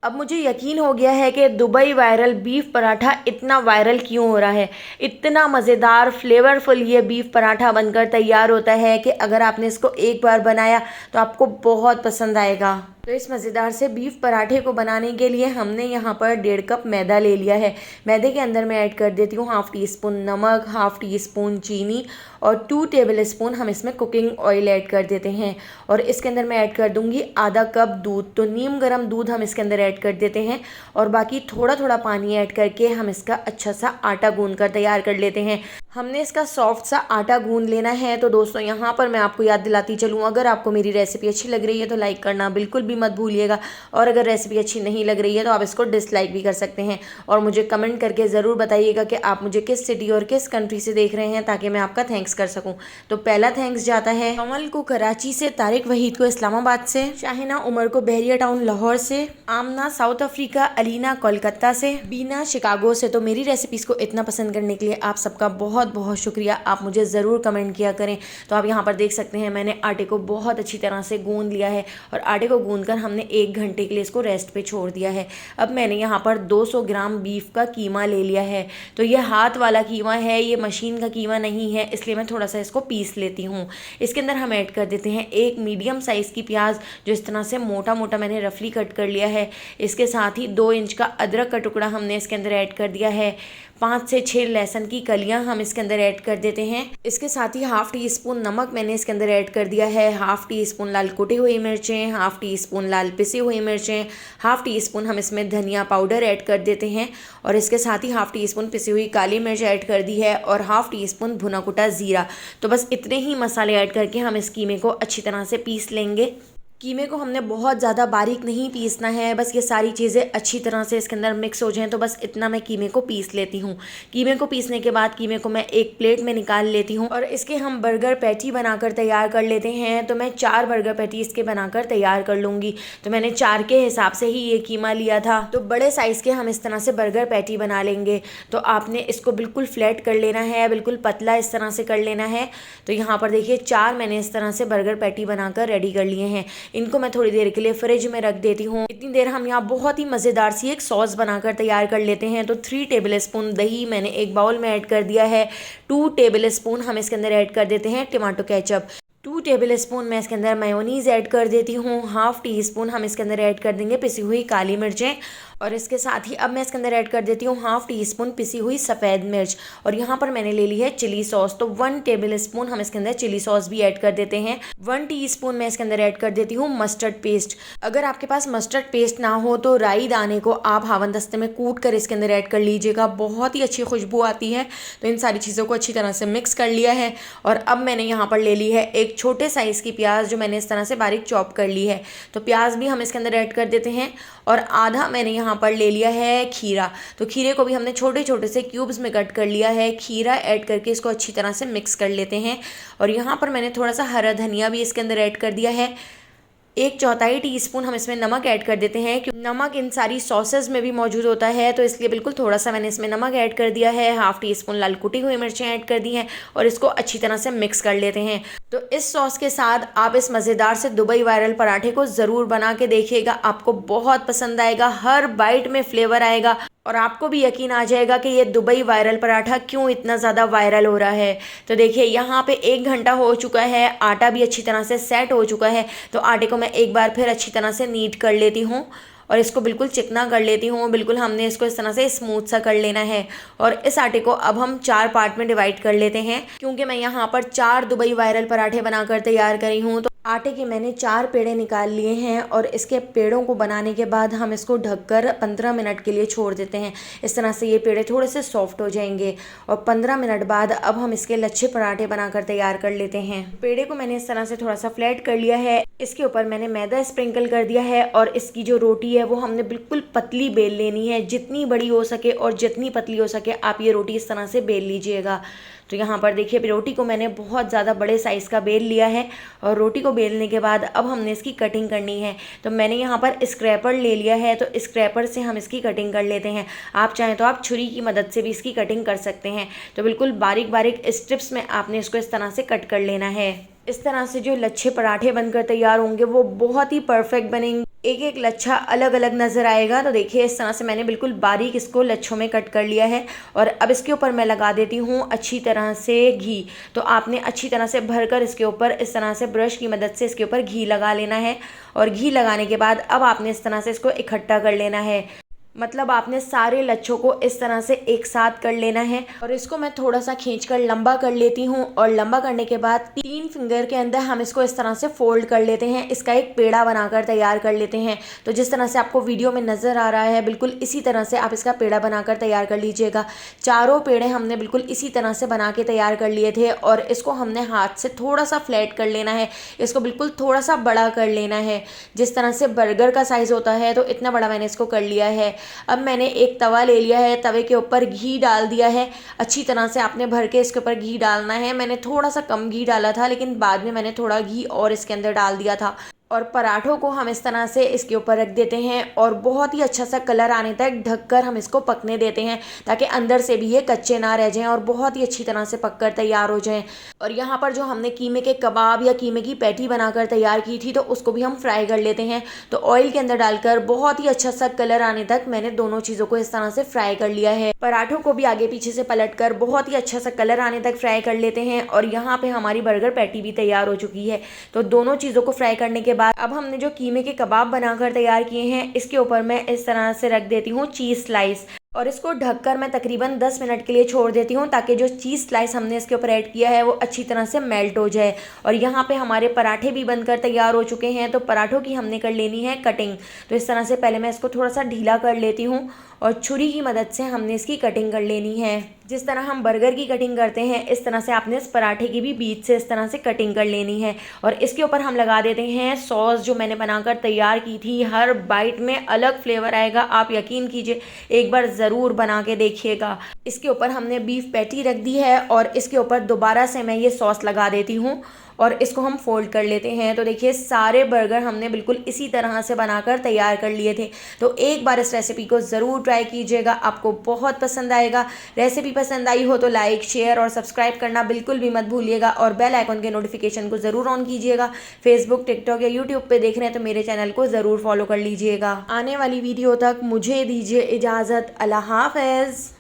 अब मुझे यकीन हो गया है कि दुबई वायरल बीफ पराठा इतना वायरल क्यों हो रहा है। इतना मज़ेदार फ्लेवरफुल ये बीफ पराठा बनकर तैयार होता है कि अगर आपने इसको एक बार बनाया तो आपको बहुत पसंद आएगा। तो इस मज़ेदार से बीफ पराठे को बनाने के लिए हमने यहाँ पर 1.5 कप मैदा ले लिया है। मैदे के अंदर मैं ऐड कर देती हूँ हाफ़ टी स्पून नमक, हाफ़ टी स्पून चीनी और 2 टेबल स्पून हम इसमें कुकिंग ऑयल ऐड कर देते हैं। और इसके अंदर मैं ऐड कर दूँगी आधा कप दूध। तो नीम गर्म दूध हम इसके अंदर ऐड कर देते हैं और बाकी थोड़ा थोड़ा पानी ऐड करके हम इसका अच्छा सा आटा गूंद कर तैयार कर लेते हैं। हमने इसका सॉफ्ट सा आटा गूंद लेना है। तो दोस्तों यहाँ पर मैं आपको याद दिलाती चलूँ, अगर आपको मेरी रेसिपी अच्छी लग रही है तो लाइक करना बिल्कुल भी मत भूलिएगा, और अगर रेसिपी अच्छी नहीं लग रही है तो आप इसको डिसलाइक भी कर सकते हैं। और मुझे कमेंट करके ज़रूर बताइएगा कि आप मुझे किस सिटी और किस कंट्री से देख रहे हैं, ताकि मैं आपका थैंक्स कर सकूँ। तो पहला थैंक्स जाता है कमल को कराची से, तारिक वहीद को इस्लामाबाद से, शाहिना उमर को बहरिया टाउन लाहौर से, आमना साउथ अफ्रीका, अलीना कोलकाता से, बीना शिकागो से। तो मेरी रेसिपीज़ को इतना पसंद करने के लिए आप सबका बहुत बहुत शुक्रिया। आप मुझे ज़रूर कमेंट किया करें। तो आप यहाँ पर देख सकते हैं मैंने आटे को बहुत अच्छी तरह से गूंद लिया है और आटे को गूंद कर हमने 1 घंटे के लिए इसको रेस्ट पे छोड़ दिया है। अब मैंने यहाँ पर 200 ग्राम बीफ का कीमा ले लिया है। तो ये हाथ वाला कीमा है, ये मशीन का कीमा नहीं है, इसलिए मैं थोड़ा सा इसको पीस लेती हूँ। इसके अंदर हम ऐड कर देते हैं 1 मीडियम साइज़ की प्याज, जो इस तरह से मोटा मोटा मैंने रफली कट कर लिया है। इसके साथ ही 2 इंच का अदरक का टुकड़ा हमने इसके अंदर ऐड कर दिया है। 5 से 6 लहसुन की कलियां हम इसके अंदर ऐड कर देते हैं। इसके साथ ही हाफ़ टी स्पून नमक मैंने इसके अंदर ऐड कर दिया है। हाफ़ टी स्पून लाल कुटी हुई मिर्चें, हाफ़ टी स्पून लाल पिसी हुई मिर्चें, हाफ़ टी स्पून हम इसमें धनिया पाउडर ऐड कर देते हैं। और इसके साथ ही हाफ़ टी स्पून पिसी हुई काली मिर्च ऐड कर दी है और हाफ़ टी स्पून भुना कुटा ज़ीरा। तो बस इतने ही मसाले ऐड करके हम इस कीमे को अच्छी तरह से पीस लेंगे। कीमे को हमने बहुत ज़्यादा बारीक नहीं पीसना है, बस ये सारी चीज़ें अच्छी तरह से इसके अंदर मिक्स हो जाएं। तो बस इतना मैं कीमे को पीस लेती हूँ। कीमे को पीसने के बाद कीमे को मैं एक प्लेट में निकाल लेती हूँ और इसके हम बर्गर पैटी बनाकर तैयार कर लेते हैं। तो मैं 4 बर्गर पैटी इसके बनाकर तैयार कर लूँगी। तो मैंने 4 के हिसाब से ही ये कीमा लिया था। तो बड़े साइज़ के हम इस तरह से बर्गर पैटी बना लेंगे। तो आपने इसको बिल्कुल फ्लैट कर लेना है, बिल्कुल पतला इस तरह से कर लेना है। तो यहाँ पर देखिए 4 मैंने इस तरह से बर्गर पैटी बनाकर रेडी कर लिए हैं। इनको मैं थोड़ी देर के लिए फ्रिज में रख देती हूँ। इतनी देर हम यहाँ बहुत ही मज़ेदार सी एक सॉस बनाकर तैयार कर लेते हैं। तो 3 टेबल स्पून दही मैंने एक बाउल में ऐड कर दिया है। 2 टेबल स्पून हम इसके अंदर ऐड कर देते हैं टमाटो केचप। 2 टेबल स्पून मैं इसके अंदर मेयोनीज़ ऐड कर देती हूँ। हाफ़ टी स्पून हम इसके अंदर ऐड कर देंगे पिसी हुई काली मिर्चें। और इसके साथ ही अब मैं इसके अंदर ऐड कर देती हूँ हाफ़ टी स्पून पिसी हुई सफ़ेद मिर्च। और यहाँ पर मैंने ले ली है चिली सॉस। तो 1 टेबल स्पून हम इसके अंदर चिली सॉस भी ऐड कर देते हैं। 1 टीस्पून मैं इसके अंदर ऐड कर देती हूँ मस्टर्ड पेस्ट। अगर आपके पास मस्टर्ड पेस्ट ना हो तो राई दाने को आप हावन दस्ते में कूट कर इसके अंदर ऐड कर लीजिएगा, बहुत ही अच्छी खुशबू आती है। तो इन सारी चीज़ों को अच्छी तरह से मिक्स कर लिया है। और अब मैंने यहाँ पर ले ली है एक छोटे साइज़ की प्याज, जो मैंने इस तरह से बारीक चॉप कर ली है। तो प्याज भी हम इसके अंदर ऐड कर देते हैं। और आधा मैंने यहाँ पर ले लिया है खीरा। तो खीरे को भी हमने छोटे छोटे से क्यूब्स में कट कर लिया है। खीरा ऐड करके इसको अच्छी तरह से मिक्स कर लेते हैं। और यहाँ पर मैंने थोड़ा सा हरा धनिया भी इसके अंदर ऐड कर दिया है। 1/4 टीस्पून हम इसमें नमक ऐड कर देते हैं, क्योंकि नमक इन सारी सॉसेस में भी मौजूद होता है, तो इसलिए बिल्कुल थोड़ा सा मैंने इसमें नमक ऐड कर दिया है। हाफ़ टी स्पून लाल कुटी हुई मिर्चें ऐड कर दी हैं और इसको अच्छी तरह से मिक्स कर लेते हैं। तो इस सॉस के साथ आप इस मज़ेदार से दुबई वायरल पराठे को ज़रूर बना के देखिएगा, आपको बहुत पसंद आएगा। हर बाइट में फ्लेवर आएगा और आपको भी यकीन आ जाएगा कि ये दुबई वायरल पराठा क्यों इतना ज़्यादा वायरल हो रहा है। तो देखिए यहाँ पे 1 घंटा हो चुका है, आटा भी अच्छी तरह से सेट हो चुका है। तो आटे को मैं एक बार फिर अच्छी तरह से नीट कर लेती हूँ और इसको बिल्कुल चिकना कर लेती हूँ। बिल्कुल हमने इसको इस तरह से स्मूथ सा कर लेना है। और इस आटे को अब हम 4 पार्ट में डिवाइड कर लेते हैं, क्योंकि मैं यहाँ पर 4 दुबई वायरल पराठे बनाकर तैयार करी हूँ। तो आटे के मैंने 4 पेड़े निकाल लिए हैं और इसके पेड़ों को बनाने के बाद हम इसको ढककर 15 मिनट के लिए छोड़ देते हैं। इस तरह से ये पेड़े थोड़े से सॉफ्ट हो जाएंगे और 15 मिनट बाद अब हम इसके लच्छे पराठे बनाकर तैयार कर लेते हैं। पेड़े को मैंने इस तरह से थोड़ा सा फ्लैट कर लिया है। इसके ऊपर मैंने मैदा स्प्रिंकल कर दिया है और इसकी जो रोटी है वो हमने बिल्कुल पतली बेल लेनी है। जितनी बड़ी हो सके और जितनी पतली हो सके आप ये रोटी इस तरह से बेल लीजिएगा। तो यहाँ पर देखिए रोटी को मैंने बहुत ज़्यादा बड़े साइज़ का बेल लिया है और रोटी को बेलने के बाद अब हमने इसकी कटिंग करनी है। तो मैंने यहाँ पर स्क्रैपर ले लिया है, तो स्क्रैपर से हम इसकी कटिंग कर लेते हैं। आप चाहें तो आप छुरी की मदद से भी इसकी कटिंग कर सकते हैं। तो बिल्कुल बारीक बारीक स्ट्रिप्स में आपने इसको इस तरह से कट कर लेना है। इस तरह से जो लच्छे पराठे बनकर तैयार होंगे वो बहुत ही परफेक्ट बनेंगे। एक एक लच्छा अलग अलग नज़र आएगा। तो देखिए इस तरह से मैंने बिल्कुल बारीक इसको लच्छों में कट कर लिया है। और अब इसके ऊपर मैं लगा देती हूँ अच्छी तरह से घी। तो आपने अच्छी तरह से भरकर इसके ऊपर इस तरह से ब्रश की मदद से इसके ऊपर घी लगा लेना है। और घी लगाने के बाद अब आपने इस तरह से इसको इकट्ठा कर लेना है। मतलब आपने सारे लच्छों को इस तरह से एक साथ कर लेना है। और इसको मैं थोड़ा सा खींचकर लंबा कर लेती हूँ। और लंबा करने के बाद 3 फिंगर के अंदर हम इसको इस तरह से फोल्ड कर लेते हैं। इसका एक पेड़ा बनाकर तैयार कर लेते हैं। तो जिस तरह से आपको वीडियो में नज़र आ रहा है बिल्कुल इसी तरह से आप इसका पेड़ा बनाकर तैयार कर लीजिएगा। चारों पेड़े हमने बिल्कुल इसी तरह से बना के तैयार कर लिए थे। और इसको हमने हाथ से थोड़ा सा फ्लैट कर लेना है। इसको बिल्कुल थोड़ा सा बड़ा कर लेना है। जिस तरह से बर्गर का साइज़ होता है तो इतना बड़ा मैंने इसको कर लिया है। अब मैंने एक तवा ले लिया है। तवे के ऊपर घी डाल दिया है। अच्छी तरह से आपने भर के इसके ऊपर घी डालना है। मैंने थोड़ा सा कम घी डाला था लेकिन बाद में मैंने थोड़ा घी और इसके अंदर डाल दिया था। और पराठों को हम इस तरह से इसके ऊपर रख देते हैं और बहुत ही अच्छा सा कलर आने तक ढककर हम इसको पकने देते हैं ताकि अंदर से भी ये कच्चे ना रह जाएं और बहुत ही अच्छी तरह से पककर तैयार हो जाएं। और यहाँ पर जो हमने कीमे के कबाब या कीमे की पैटी बनाकर तैयार की थी तो उसको भी हम फ्राई कर लेते हैं। तो ऑयल के अंदर डालकर बहुत ही अच्छा सा कलर आने तक मैंने दोनों चीज़ों को इस तरह से फ्राई कर लिया है। पराठों को भी आगे पीछे से पलट कर बहुत ही अच्छा सा कलर आने तक फ्राई कर लेते हैं। और यहाँ पे हमारी बर्गर पैटी भी तैयार हो चुकी है। तो दोनों चीज़ों को फ्राई करने के बाद अब हमने जो कीमे के कबाब बनाकर तैयार किए हैं इसके ऊपर मैं इस तरह से रख देती हूँ चीज़ स्लाइस। और इसको ढककर मैं तकरीबन 10 मिनट के लिए छोड़ देती हूँ ताकि जो चीज़ स्लाइस हमने इसके ऊपर ऐड किया है वो अच्छी तरह से मेल्ट हो जाए। और यहाँ पे हमारे पराठे भी बनकर तैयार हो चुके हैं। तो पराठों की हमने कर लेनी है कटिंग। तो इस तरह से पहले मैं इसको थोड़ा सा ढीला कर लेती हूँ और छुरी की मदद से हमने इसकी कटिंग कर लेनी है। जिस तरह हम बर्गर की कटिंग करते हैं इस तरह से आपने इस पराठे की भी बीच से इस तरह से कटिंग कर लेनी है। और इसके ऊपर हम लगा देते हैं सॉस जो मैंने बनाकर तैयार की थी। हर बाइट में अलग फ्लेवर आएगा, आप यकीन कीजिए, एक बार ज़रूर बना के देखिएगा। इसके ऊपर हमने बीफ पैटी रख दी है और इसके ऊपर दोबारा से मैं ये सॉस लगा देती हूँ और इसको हम फोल्ड कर लेते हैं। तो देखिए सारे बर्गर हमने बिल्कुल इसी तरह से बनाकर तैयार कर लिए थे। तो एक बार इस रेसिपी को ज़रूर ट्राई कीजिएगा, आपको बहुत पसंद आएगा। रेसिपी पसंद आई हो तो लाइक, शेयर और सब्सक्राइब करना बिल्कुल भी मत भूलिएगा। और बेल आइकन के नोटिफिकेशन को ज़रूर ऑन कीजिएगा। फेसबुक, टिकटॉक या यूट्यूब पर देख रहे हैं तो मेरे चैनल को ज़रूर फॉलो कर लीजिएगा। आने वाली वीडियो तक मुझे दीजिए इजाज़त। अल्लाह हाफ़िज़।